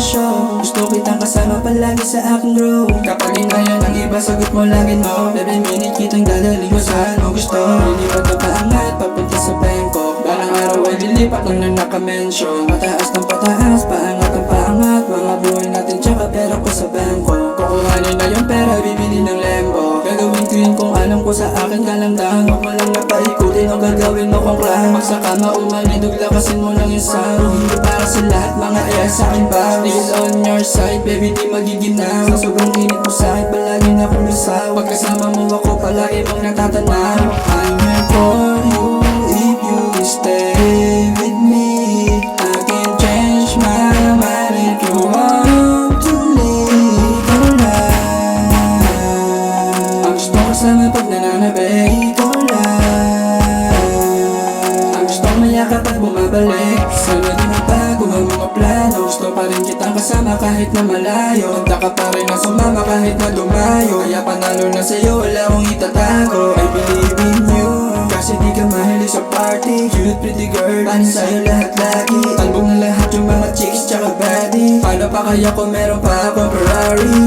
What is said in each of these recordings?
show. Gusto kitang kasama palagi sa aking grow. Kapag inaya ng iba, sagot mo lagi no. Every minute kitang dadaling mo saan mo gusto. Lilipat na paangat, papunta sa Bangkok. Balang araw ay lilipat nang naka-mention. Pataas ng pataas, paangat ng paangat. Mga buhay natin tsaka pera ko sa Bangkok. Kukuhanin na yung pera, bibili ng Lambo. Gagawin ko yun kung alam ko sa akin ka lang dang. Huwag mo lang napaikutin o gagawin mo kong clown. Magsaka maumanidog, lakasin mo lang yung sound. Hindi para sa lahat, mga iya sa akin ba. Still on your side, baby di magiginaw. Sa sobrang init mo sa'kin, palagi na kong lusaw. Pagkasama mo ako, palagi mong natatanaw. I'm here for you, if you stay with me. I can change my mind if you want to leave alright. Ang gusto ko kasama pag nananabay, ikaw lang. Ang gusto ko mayakap at bumabalik. Sana di magbago ang mga plano. Gusto pa rin kitang kasama kahit na malayo. Handa ka pa rin na sumama kahit na lumayo. Kaya panalo na sa'yo, wala akong itatago. I believe in you, kasi di ka mahilig sa party. Cute pretty girl, paano sa'yo lahat lagi. Talbog na lahat yung mga chicks tsaka body. Paano pa kaya kung meron pa akong Ferrari?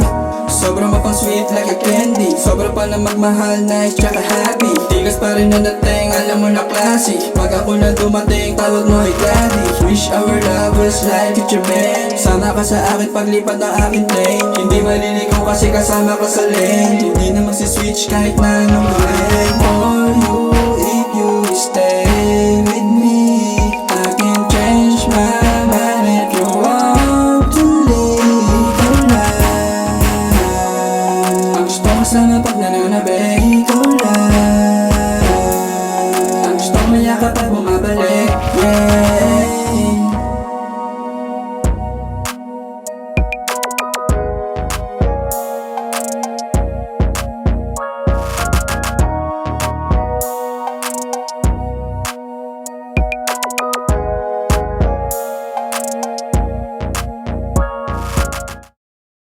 Sobra mo pang sweet like a candy. Sobra pa na magmahal, nice tsaka happy. Tigas pa rin na dating, alam mo na klase. Pag ako na dumating, tawag mo ay daddy. Wish our love was like future man. Sama ka sa akin paglipat ng aking plane. Hindi maliligaw kasi kasama ka sa lane. Hindi na magsiswitch kahit na anong gawin. For you, if you stay with me, I can change my mind if you want to leave alright. Ang gusto kasama pag nananabay.